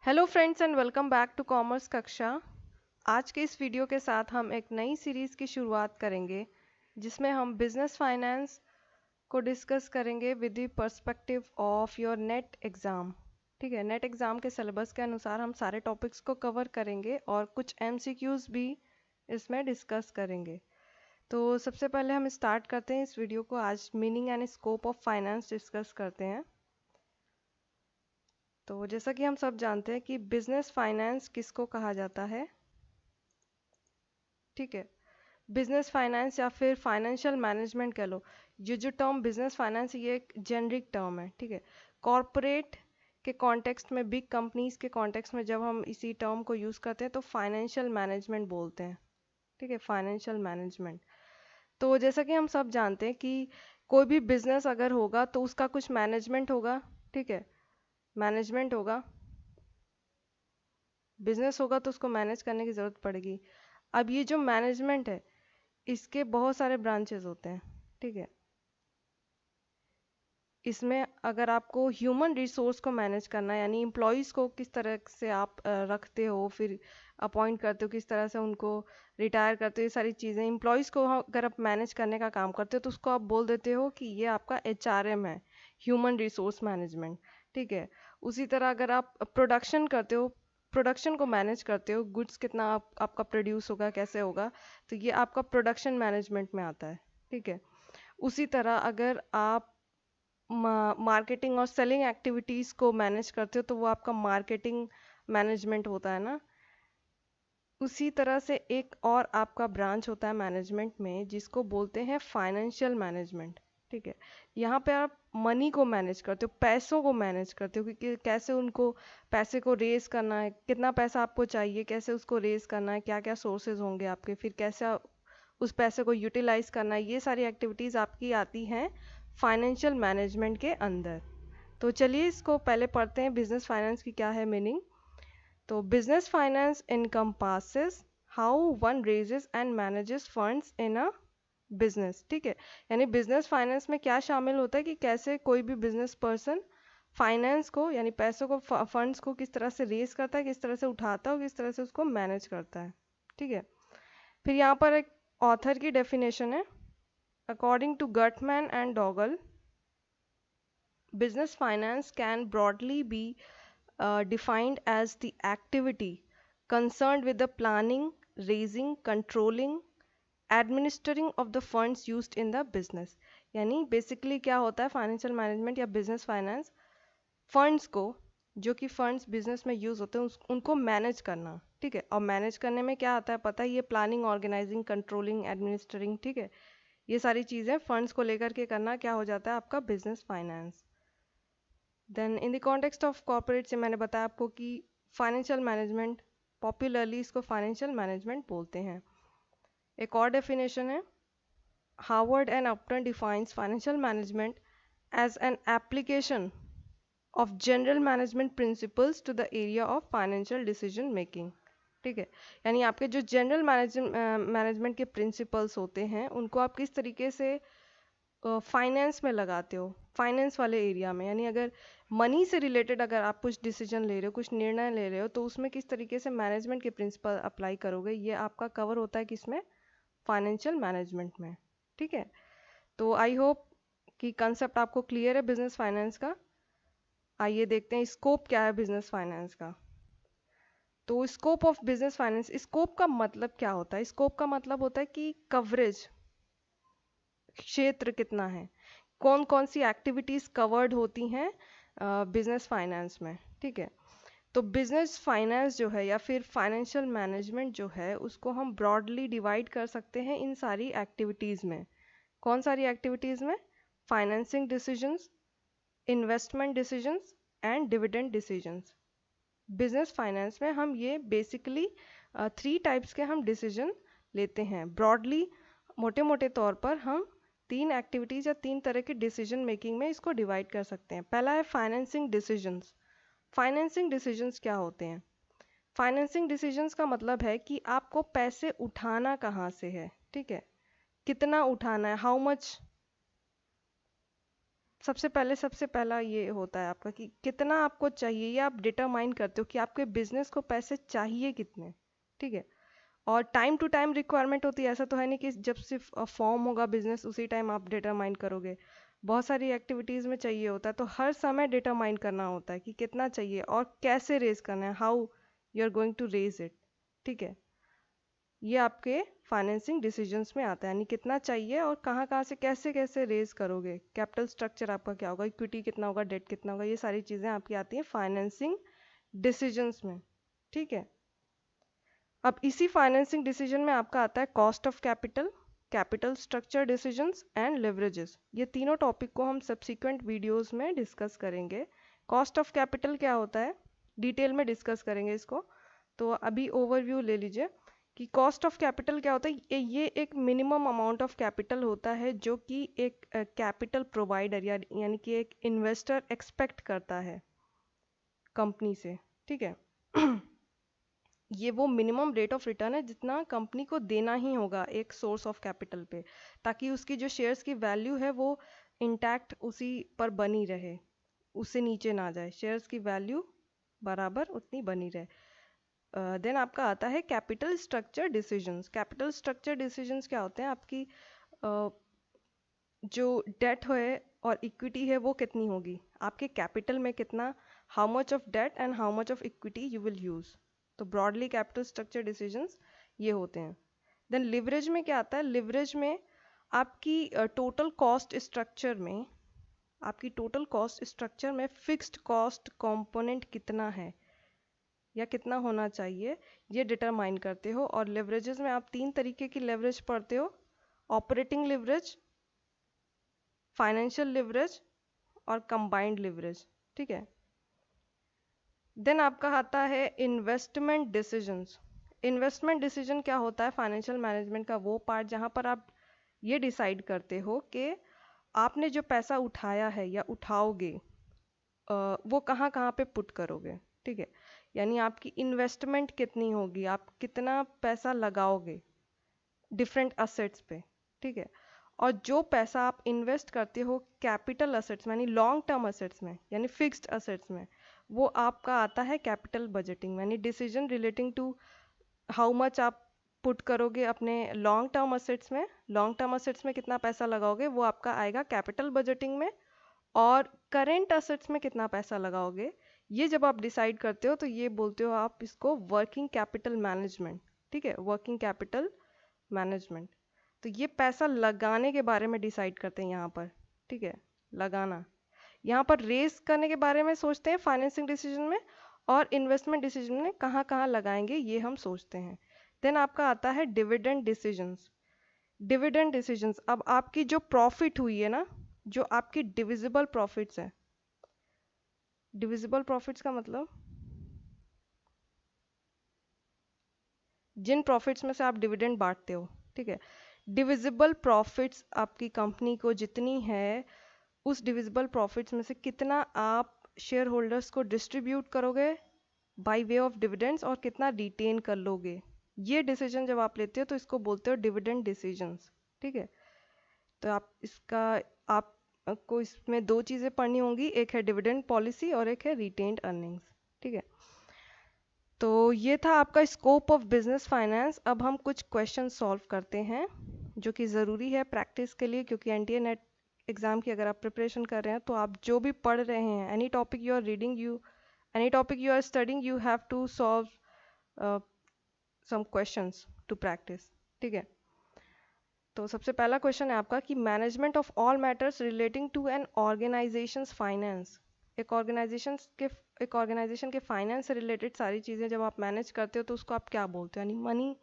Hello friends and welcome back to commerce कक्षा। आज के इस वीडियो के साथ हम एक नई सीरीज़ की शुरुआत करेंगे जिसमें हम बिजनेस फाइनेंस को डिस्कस करेंगे with the perspective of your net exam. ठीक है, नेट एग्ज़ाम के सिलेबस के अनुसार हम सारे टॉपिक्स को कवर करेंगे और कुछ एमसीक्यूज़ भी इसमें डिस्कस करेंगे। तो सबसे पहले हम स्टार्ट करते हैं इस वीडियो को। आज meaning and scope of finance discuss करते हैं। तो जैसा कि हम सब जानते हैं कि बिजनेस फाइनेंस किसको कहा जाता है। ठीक है, बिजनेस फाइनेंस या फिर फाइनेंशियल मैनेजमेंट कह लो। ये जो टर्म बिजनेस फाइनेंस ये एक जेनरिक टर्म है। ठीक है, कॉरपोरेट के कॉन्टेक्स्ट में, बिग कंपनीज के कॉन्टेक्स्ट में जब हम इसी टर्म को यूज़ करते हैं तो फाइनेंशियल मैनेजमेंट बोलते हैं। ठीक है, फाइनेंशियल मैनेजमेंट। तो जैसा कि हम सब जानते हैं कि कोई भी बिजनेस अगर होगा तो उसका कुछ मैनेजमेंट होगा। ठीक है, मैनेजमेंट होगा। बिजनेस होगा तो उसको मैनेज करने की ज़रूरत पड़ेगी। अब ये जो मैनेजमेंट है इसके बहुत सारे ब्रांचेस होते हैं। ठीक है, इसमें अगर आपको ह्यूमन रिसोर्स को मैनेज करना है, यानी एम्प्लॉयज़ को किस तरह से आप रखते हो, फिर अपॉइंट करते हो, किस तरह से उनको रिटायर करते हो, ये सारी चीज़ें एम्प्लॉयज़ को अगर आप मैनेज करने का काम करते हो तो उसको आप बोल देते हो कि ये आपका एचआरएम है, ह्यूमन रिसोर्स मैनेजमेंट। ठीक है, उसी तरह अगर आप प्रोडक्शन करते हो, प्रोडक्शन को मैनेज करते हो, गुड्स कितना आपका प्रोड्यूस होगा, कैसे होगा, तो ये आपका प्रोडक्शन मैनेजमेंट में आता है। ठीक है, उसी तरह अगर आप मार्केटिंग और सेलिंग एक्टिविटीज़ को मैनेज करते हो तो वो आपका मार्केटिंग मैनेजमेंट होता है ना। उसी तरह से एक और आपका ब्रांच होता है मैनेजमेंट में जिसको बोलते हैं फाइनेंशियल मैनेजमेंट। ठीक है, यहाँ पे आप मनी को मैनेज करते हो, पैसों को मैनेज करते हो कि कैसे उनको पैसे को रेज करना है, कितना पैसा आपको चाहिए, कैसे उसको रेज करना है, क्या क्या सोर्सेज होंगे आपके, फिर कैसे उस पैसे को यूटिलाइज करना है। ये सारी एक्टिविटीज़ आपकी आती हैं फाइनेंशियल मैनेजमेंट के अंदर। तो चलिए इसको पहले पढ़ते हैं, बिजनेस फाइनेंस की क्या है मीनिंग। तो business finance encompasses how one raises and manages funds in a business. ठीक है, यानी बिजनेस फाइनेंस में क्या शामिल होता है कि कैसे कोई भी बिजनेस पर्सन फाइनेंस को, यानी पैसों को, फंड्स को किस तरह से रेज करता है, किस तरह से उठाता है और किस तरह से उसको मैनेज करता है। ठीक है, फिर यहाँ पर एक ऑथर की डेफिनेशन है। According to Guthmann and Dougall, business finance can broadly be defined as the activity concerned with the planning, raising, controlling, administering of the funds used in the business। यानी बेसिकली क्या होता है financial management या business finance, funds को, जो कि funds business में use होते हैं उनको मैनेज करना। ठीक है, और मैनेज करने में क्या आता है पता है, ये प्लानिंग, ऑर्गेनाइजिंग, कंट्रोलिंग, एडमिनिस्टरिंग। ठीक है, ये सारी चीज़ें फंड्स को लेकर के करना क्या हो जाता है आपका business finance. Then in the context of corporate से मैंने बताया आपको कि फाइनेंशियल मैनेजमेंट, पॉपुलरली इसको फाइनेंशियल मैनेजमेंट बोलते हैं। एक और डेफिनेशन है, Harvard and Upton defines financial management as an application of general management principles to the area of financial decision making. ठीक है, यानी आपके जो जनरल मैनेजमेंट के प्रिंसिपल्स होते हैं उनको आप किस तरीके से फाइनेंस में लगाते हो, फाइनेंस वाले एरिया में। यानी अगर मनी से रिलेटेड अगर आप कुछ डिसीजन ले रहे हो, कुछ निर्णय ले रहे हो, तो उसमें किस तरीके से मैनेजमेंट के प्रिंसिपल अप्लाई करोगे, ये आपका कवर होता है किसमें, फाइनेंशियल मैनेजमेंट में। ठीक है, तो आई होप कि कंसेप्ट आपको क्लियर है बिजनेस फाइनेंस का। आइए देखते हैं स्कोप क्या है बिजनेस फाइनेंस का। तो scope of business finance, scope का मतलब क्या होता है, स्कोप का मतलब होता है कि कवरेज, क्षेत्र कितना है, कौन कौन सी एक्टिविटीज़ कवर्ड होती हैं बिजनेस फाइनेंस में। ठीक है, तो बिजनेस फाइनेंस जो है या फिर फाइनेंशियल मैनेजमेंट जो है उसको हम ब्रॉडली डिवाइड कर सकते हैं इन सारी एक्टिविटीज़ में। कौन सारी एक्टिविटीज़ में, financing decisions, investment decisions and dividend decisions. Business finance में हम ये बेसिकली 3 टाइप्स के हम डिसीजन लेते हैं ब्रॉडली। मोटे मोटे तौर पर हम 3 एक्टिविटीज़ या 3 तरह के डिसीजन मेकिंग में इसको डिवाइड कर सकते हैं। पहला है फाइनेंसिंग डिसीजंस। फाइनेंसिंग डिसीजंस क्या होते हैं, फाइनेंसिंग डिसीजंस का मतलब है कि आपको पैसे उठाना कहाँ से है। ठीक है, कितना उठाना है, हाउ मच सबसे पहला ये होता है आपका कि कितना आपको चाहिए, ये आप डिटरमाइन करते हो कि आपके बिजनेस को पैसे चाहिए कितने। ठीक है। और टाइम टू टाइम रिक्वायरमेंट होती है, ऐसा तो है नहीं कि जब सिर्फ फॉर्म होगा बिजनेस उसी टाइम आप डिटरमाइन करोगे। बहुत सारी एक्टिविटीज़ में चाहिए होता है, तो हर समय डिटरमाइन करना होता है कि कितना चाहिए और कैसे रेज करना है, how you are going to raise it. ठीक है। ये आपके फाइनेंसिंग डिसीजंस में आता है, यानी कितना चाहिए और कहाँ कहाँ से कैसे कैसे रेज करोगे, कैपिटल स्ट्रक्चर आपका क्या होगा, इक्विटी कितना होगा, डेट कितना होगा, ये सारी चीज़ें आपकी आती हैं फाइनेंसिंग डिसीजंस में। ठीक है। अब इसी फाइनेंसिंग डिसीजन में आपका आता है cost of capital, capital structure decisions and leverages. ये तीनों टॉपिक को हम सब्सिक्वेंट वीडियोस में डिस्कस करेंगे। कॉस्ट ऑफ कैपिटल क्या होता है डिटेल में डिस्कस करेंगे इसको, तो अभी ओवरव्यू ले लीजिए कि कॉस्ट ऑफ कैपिटल क्या होता है। ये एक मिनिमम अमाउंट ऑफ कैपिटल होता है जो कि एक कैपिटल प्रोवाइडर यानी कि एक इन्वेस्टर एक्सपेक्ट करता है कंपनी से। ठीक है। ये वो मिनिमम रेट ऑफ रिटर्न है जितना कंपनी को देना ही होगा एक सोर्स ऑफ कैपिटल पे, ताकि उसकी जो शेयर्स की वैल्यू है वो इंटैक्ट उसी पर बनी रहे, उससे नीचे ना जाए, शेयर्स की वैल्यू बराबर उतनी बनी रहे। देन आपका आता है capital structure decisions. Capital structure decisions क्या होते हैं, आपकी जो डेट है और इक्विटी है वो कितनी होगी, आपके कैपिटल में कितना, how much of debt and how much of equity you will use. तो ब्रॉडली कैपिटल स्ट्रक्चर डिसीजंस ये होते हैं। देन लिवरेज में क्या आता है, लिवरेज में आपकी टोटल कॉस्ट स्ट्रक्चर में, आपकी टोटल कॉस्ट स्ट्रक्चर में फिक्स्ड कॉस्ट कंपोनेंट कितना है या कितना होना चाहिए, ये डिटरमाइन करते हो। और लिवरेजेस में आप तीन तरीके की लिवरेज पढ़ते हो, ऑपरेटिंग लिवरेज, फाइनेंशियल लिवरेज और कंबाइंड लिवरेज। ठीक है। देन आपका आता है इन्वेस्टमेंट डिसीजंस। इन्वेस्टमेंट डिसीजन क्या होता है, फाइनेंशियल मैनेजमेंट का वो पार्ट जहाँ पर आप ये डिसाइड करते हो कि आपने जो पैसा उठाया है या उठाओगे वो कहाँ कहाँ पे पुट करोगे। ठीक है। यानी आपकी इन्वेस्टमेंट कितनी होगी, आप कितना पैसा लगाओगे डिफरेंट असेट्स पे। ठीक है। और जो पैसा आप इन्वेस्ट करते हो कैपिटल असेट्स में यानी लॉन्ग टर्म असेट्स में यानी फिक्स्ड असेट्स में, वो आपका आता है कैपिटल बजटिंग, यानी decision relating to how much आप पुट करोगे अपने लॉन्ग टर्म असेट्स में, लॉन्ग टर्म असेट्स में कितना पैसा लगाओगे वो आपका आएगा कैपिटल बजटिंग में। और करेंट असेट्स में कितना पैसा लगाओगे ये जब आप डिसाइड करते हो तो ये बोलते हो आप इसको वर्किंग कैपिटल मैनेजमेंट। ठीक है, वर्किंग कैपिटल मैनेजमेंट। तो ये पैसा लगाने के बारे में डिसाइड करते हैं यहाँ पर। ठीक है, लगाना। यहाँ पर रेस करने के बारे में सोचते हैं फाइनेंसिंग डिसीजन में, और इन्वेस्टमेंट डिसीजन में कहाँ कहाँ लगाएंगे ये हम सोचते हैं। देन आपका आता है डिविडेंड डिसीजंस। डिविडेंड डिसीजंस, अब आपकी जो प्रॉफिट हुई है ना, जो आपकी डिविजिबल प्रॉफिट्स है, डिविजिबल प्रॉफिट्स का मतलब जिन प्रॉफिट्स में से आप डिविडेंड बांटते हो। ठीक है, डिविजिबल प्रॉफिट्स आपकी कंपनी को जितनी है उस डिविजिबल प्रॉफिट्स में से कितना आप शेयर होल्डर्स को डिस्ट्रीब्यूट करोगे बाय वे ऑफ डिविडेंड्स और कितना रिटेन कर लोगे, ये डिसीजन जब आप लेते हो तो इसको बोलते हो डिविडेंड डिसीजंस। ठीक है, तो आप इसका आपको इसमें दो चीज़ें पढ़नी होंगी, एक है डिविडेंड पॉलिसी और एक है रिटेन्ड अर्निंग्स। ठीक है, तो ये था आपका स्कोप ऑफ बिजनेस फाइनेंस। अब हम कुछ क्वेश्चन सॉल्व करते हैं जो कि ज़रूरी है प्रैक्टिस के लिए, क्योंकि एनटीए नेट एग्ज़ाम की अगर आप प्रिपरेशन कर रहे हैं तो आप जो भी पढ़ रहे हैं, any topic you are reading, any topic you are studying, you have to solve some questions to practise. ठीक है, तो सबसे पहला क्वेश्चन है आपका कि management of all matters relating to an organisation's finance. एक ऑर्गेनाइजेशन के फाइनेंस से रिलेटेड सारी चीज़ें जब आप मैनेज करते हो तो उसको आप क्या बोलते हो, यानी मनी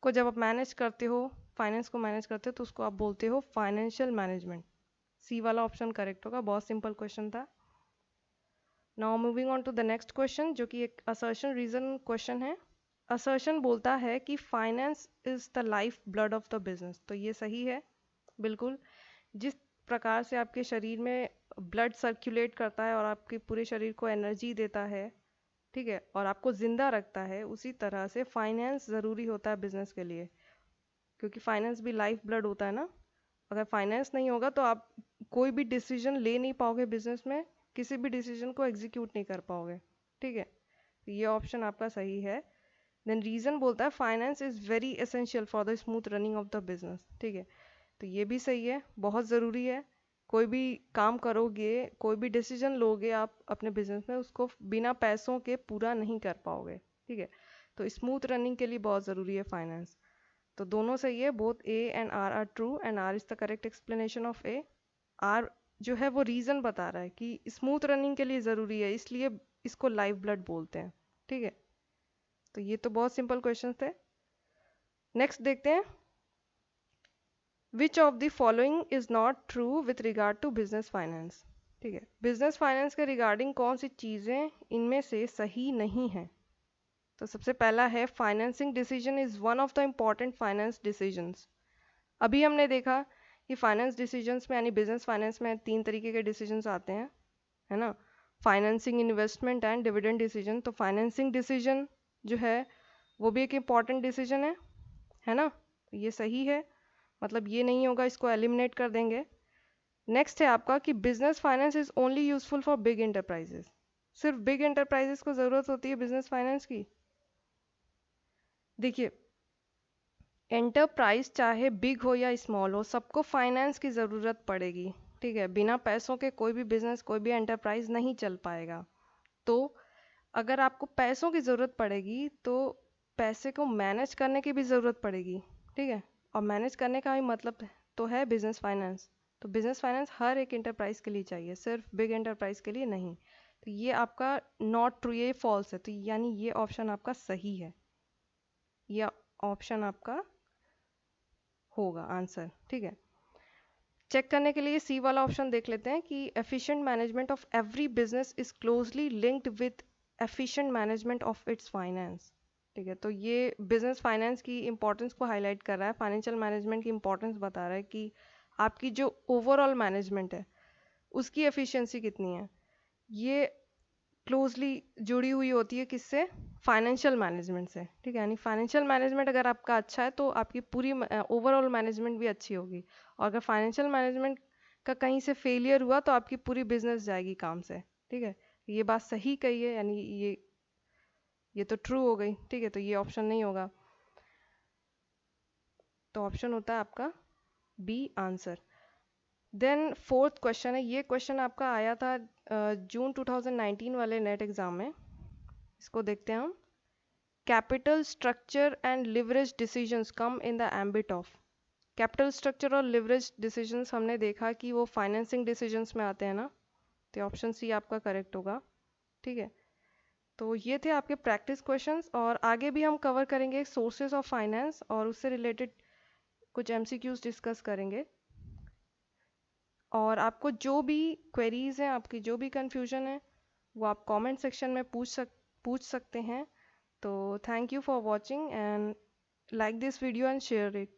को जब आप मैनेज करते हो, फाइनेंस को मैनेज करते हो तो उसको आप बोलते हो फाइनेंशियल मैनेजमेंट। सी वाला ऑप्शन करेक्ट होगा, बहुत सिंपल क्वेश्चन था। Now moving on to the next question जो कि एक असर्शन रीजन क्वेश्चन है। असर्शन बोलता है कि finance is the lifeblood of the business. तो ये सही है बिल्कुल। जिस प्रकार से आपके शरीर में ब्लड सर्कुलेट करता है और आपके पूरे शरीर को एनर्जी देता है, ठीक है, और आपको ज़िंदा रखता है, उसी तरह से फाइनेंस ज़रूरी होता है बिजनेस के लिए, क्योंकि फाइनेंस भी लाइफ ब्लड होता है ना। अगर फाइनेंस नहीं होगा तो आप कोई भी डिसीजन ले नहीं पाओगे बिजनेस में, किसी भी डिसीजन को एग्जीक्यूट नहीं कर पाओगे। ठीक है, तो ये ऑप्शन आपका सही है। देन रीजन बोलता है finance is very essential for the smooth running of the business. ठीक है, तो ये भी सही है, बहुत ज़रूरी है। कोई भी काम करोगे, कोई भी डिसीजन लोगे आप अपने बिजनेस में, उसको बिना पैसों के पूरा नहीं कर पाओगे। ठीक है, तो स्मूथ रनिंग के लिए बहुत ज़रूरी है फाइनेंस। तो दोनों सही है, both A and R true and R is the correct explanation of A. R जो है वो रीज़न बता रहा है कि स्मूथ रनिंग के लिए ज़रूरी है, इसलिए इसको लाइव ब्लड बोलते हैं। ठीक है, तो ये तो बहुत सिंपल क्वेश्चन थे। नेक्स्ट देखते हैं, which of the following is not true with regard to business finance. ठीक है, बिजनेस फाइनेंस के रिगार्डिंग कौन सी चीज़ें इनमें से सही नहीं है। तो सबसे पहला है financing decision is one of the important finance decisions. अभी हमने देखा कि फाइनेंस डिसीजंस में यानी बिजनेस फाइनेंस में 3 तरीके के डिसीजंस आते हैं, है ना, financing, investment and dividend decision. तो फाइनेंसिंग डिसीजन जो है वो भी एक इम्पॉर्टेंट डिसीजन है ना, तो ये सही है, मतलब ये नहीं होगा, इसको एलिमिनेट कर देंगे। नेक्स्ट है आपका कि business finance is only useful for big enterprises. सिर्फ बिग एंटरप्राइजेस को ज़रूरत होती है बिजनेस फाइनेंस की। देखिए, एंटरप्राइज चाहे बिग हो या स्मॉल हो, सबको फाइनेंस की ज़रूरत पड़ेगी। ठीक है, बिना पैसों के कोई भी बिजनेस, कोई भी एंटरप्राइज नहीं चल पाएगा। तो अगर आपको पैसों की ज़रूरत पड़ेगी तो पैसे को मैनेज करने की भी ज़रूरत पड़ेगी। ठीक है, और मैनेज करने का भी मतलब तो है बिजनेस फाइनेंस। तो बिजनेस फाइनेंस हर एक एंटरप्राइज के लिए चाहिए, सिर्फ बिग एंटरप्राइज के लिए नहीं। तो ये आपका नॉट ट्रू, ये फॉल्स है, तो यानी ये ऑप्शन आपका सही है, ये ऑप्शन आपका होगा आंसर। ठीक है, चेक करने के लिए सी वाला ऑप्शन देख लेते हैं कि efficient management of every business is closely linked with efficient management of its finance. ठीक है, तो ये बिजनेस फाइनेंस की इंपॉर्टेंस को हाईलाइट कर रहा है, फाइनेंशियल मैनेजमेंट की इंपॉर्टेंस बता रहा है कि आपकी जो ओवरऑल मैनेजमेंट है उसकी एफिशिएंसी कितनी है। ये क्लोजली जुड़ी हुई होती है किससे, फाइनेंशियल मैनेजमेंट से। ठीक है, यानी फाइनेंशियल मैनेजमेंट अगर आपका अच्छा है तो आपकी पूरी ओवरऑल मैनेजमेंट भी अच्छी होगी, और अगर फाइनेंशियल मैनेजमेंट का कहीं से फेलियर हुआ तो आपकी पूरी बिजनेस जाएगी काम से। ठीक है, ये बात सही कही है, यानी ये तो ट्रू हो गई। ठीक है, तो ये ऑप्शन नहीं होगा, तो ऑप्शन होता है आपका B answer. Then fourth question है, ये क्वेश्चन आपका आया था जून 2019 वाले नेट एग्जाम में। इसको देखते हैं हम। Capital structure and leverage decisions come in the ambit of. Capital structure और लिवरेज डिसीजंस हमने देखा कि वो फाइनेंसिंग डिसीजंस में आते हैं ना, तो ऑप्शन सी आपका करेक्ट होगा। ठीक है, तो ये थे आपके प्रैक्टिस क्वेश्चंस, और आगे भी हम कवर करेंगे सोर्सेज ऑफ फाइनेंस और उससे रिलेटेड कुछ एमसीक्यूज डिस्कस करेंगे। और आपको जो भी क्वेरीज हैं, आपकी जो भी कन्फ्यूजन है, वो आप कमेंट सेक्शन में पूछ सकते हैं। तो thank you for watching and like this video and share it.